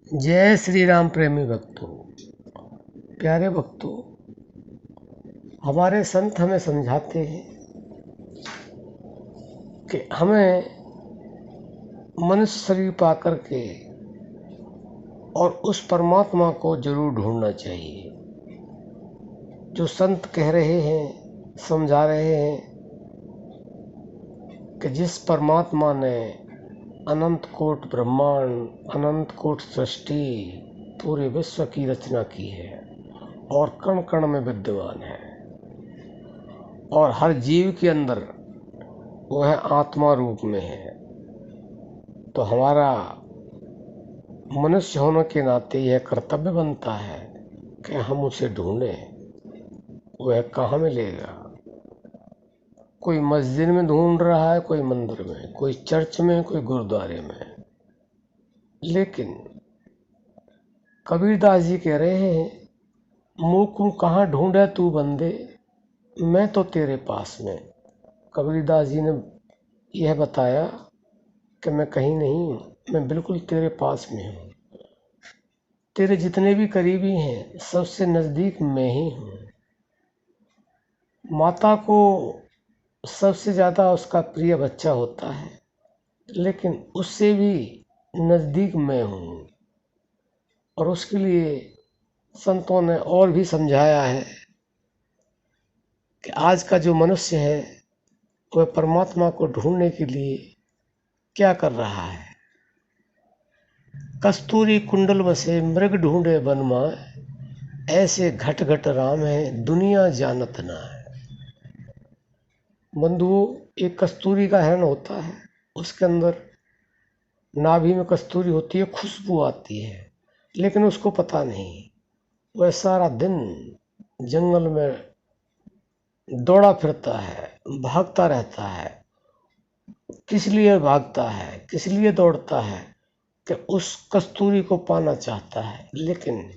जय श्री राम प्रेमी भक्तों, प्यारे भक्तों, हमारे संत हमें समझाते हैं कि हमें मनुष्य शरीर पा करके और उस परमात्मा को जरूर ढूंढना चाहिए। जो संत कह रहे हैं, समझा रहे हैं कि जिस परमात्मा ने अनंत कोट ब्रह्मांड, अनंत कोट सृष्टि, पूरे विश्व की रचना की है और कण कण में विद्यमान है और हर जीव के अंदर वह आत्मा रूप में है, तो हमारा मनुष्य होने के नाते यह कर्तव्य बनता है कि हम उसे ढूंढें। वह कहाँ मिलेगा? कोई मस्जिद में ढूंढ रहा है, कोई मंदिर में, कोई चर्च में, कोई गुरुद्वारे में। लेकिन कबीरदास जी कह रहे हैं, मुँह कहाँ ढूंढे तू बंदे, मैं तो तेरे पास में। कबीरदास जी ने यह बताया कि मैं कहीं नहीं हूँ, मैं बिल्कुल तेरे पास में हूँ। तेरे जितने भी करीबी हैं, सबसे नज़दीक मैं ही हूँ। माता को सबसे ज़्यादा उसका प्रिय बच्चा होता है, लेकिन उससे भी नज़दीक मैं हूँ। और उसके लिए संतों ने और भी समझाया है कि आज का जो मनुष्य है वह परमात्मा को ढूंढने के लिए क्या कर रहा है। कस्तूरी कुंडल बसे मृग ढूंढे वन माय, ऐसे घट घट राम है दुनिया जानत ना है। बंधुओं, एक कस्तूरी का हिरण होता है, उसके अंदर नाभि में कस्तूरी होती है, खुशबू आती है, लेकिन उसको पता नहीं। वह सारा दिन जंगल में दौड़ा फिरता है, भागता रहता है। किस लिए भागता है, किस लिए दौड़ता है? कि उस कस्तूरी को पाना चाहता है। लेकिन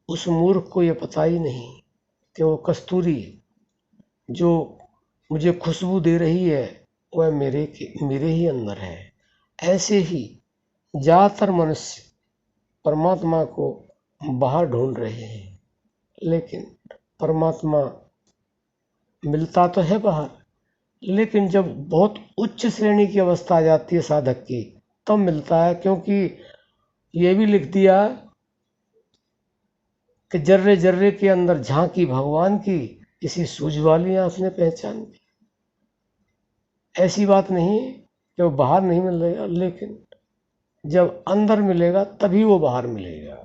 उस मूर्ख को यह पता ही नहीं कि वो कस्तूरी जो मुझे खुशबू दे रही है वह मेरे ही अंदर है। ऐसे ही ज़्यादातर मनुष्य परमात्मा को बाहर ढूंढ रहे हैं, लेकिन परमात्मा मिलता तो है बाहर, लेकिन जब बहुत उच्च श्रेणी की अवस्था आ जाती है साधक की, तब मिलता है। क्योंकि ये भी लिख दिया कि जर्रे जर्रे के अंदर झांकी भगवान की, किसी सूझ वाली आंख ने पहचान दी। ऐसी बात नहीं है कि वो बाहर नहीं मिलेगा, लेकिन जब अंदर मिलेगा तभी वो बाहर मिलेगा।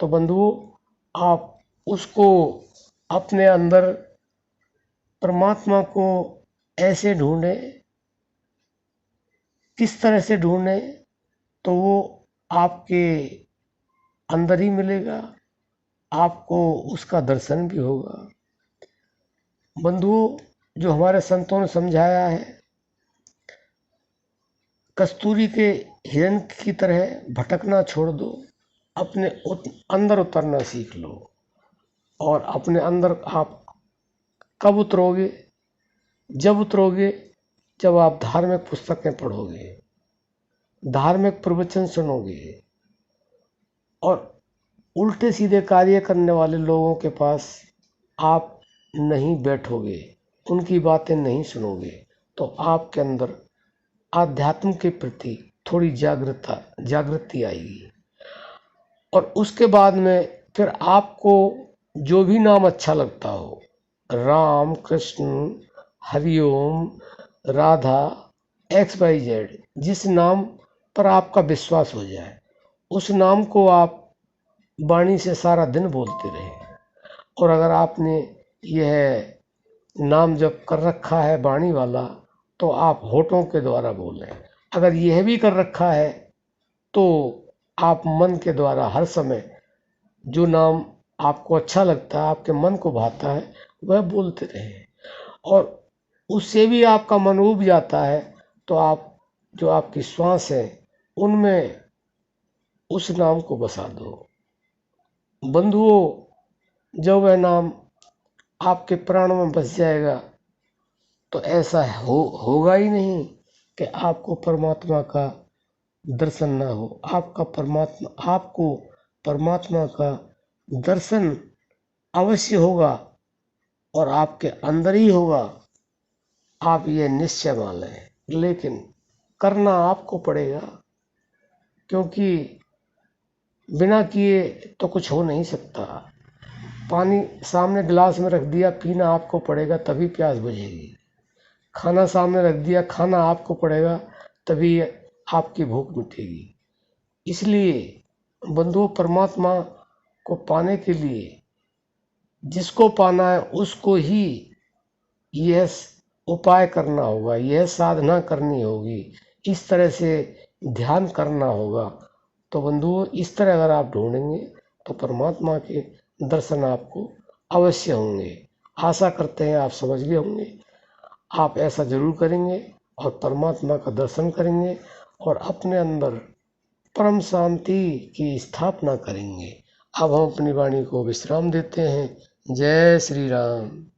तो बंधुओं, आप उसको अपने अंदर परमात्मा को ऐसे ढूंढें। किस तरह से ढूंढें? तो वो आपके अंदर ही मिलेगा, आपको उसका दर्शन भी होगा। बंधुओं, जो हमारे संतों ने समझाया है, कस्तूरी के हिरण की तरह भटकना छोड़ दो, अपने अंदर उतरना सीख लो। और अपने अंदर आप कब उतरोगे? जब उतरोगे जब आप धार्मिक पुस्तकें पढ़ोगे, धार्मिक प्रवचन सुनोगे और उल्टे सीधे कार्य करने वाले लोगों के पास आप नहीं बैठोगे, उनकी बातें नहीं सुनोगे, तो आपके अंदर आध्यात्म के प्रति थोड़ी जागृति आएगी। और उसके बाद में फिर आपको जो भी नाम अच्छा लगता हो, राम, कृष्ण, हरिओम, राधा, XYZ, जिस नाम पर आपका विश्वास हो जाए, उस नाम को आप वाणी से सारा दिन बोलते रहे। और अगर आपने यह नाम जप कर रखा है वाणी वाला, तो आप होठों के द्वारा बोलें। अगर यह भी कर रखा है तो आप मन के द्वारा हर समय जो नाम आपको अच्छा लगता है, आपके मन को भाता है, वह बोलते रहें। और उससे भी आपका मन उब जाता है, तो आप जो आपकी श्वास है उनमें उस नाम को बसा दो। बंधुओं, जब वह नाम आपके प्राणों में बस जाएगा तो ऐसा होगा ही नहीं कि आपको परमात्मा का दर्शन ना हो, आपको परमात्मा का दर्शन अवश्य होगा और आपके अंदर ही होगा, आप ये निश्चय मान लें। लेकिन करना आपको पड़ेगा, क्योंकि बिना किए तो कुछ हो नहीं सकता। पानी सामने गिलास में रख दिया, पीना आपको पड़ेगा, तभी प्यास बुझेगी। खाना सामने रख दिया, खाना आपको पड़ेगा, तभी आपकी भूख मिटेगी। इसलिए बंधुओं, परमात्मा को पाने के लिए जिसको पाना है उसको ही यह उपाय करना होगा, यह साधना करनी होगी, इस तरह से ध्यान करना होगा। तो बंधुओं, इस तरह अगर आप ढूंढेंगे तो परमात्मा के दर्शन आपको अवश्य होंगे। आशा करते हैं आप समझ गए होंगे। आप ऐसा जरूर करेंगे और परमात्मा का दर्शन करेंगे और अपने अंदर परम शांति की स्थापना करेंगे। अब हम अपनी वाणी को विश्राम देते हैं। जय श्री राम।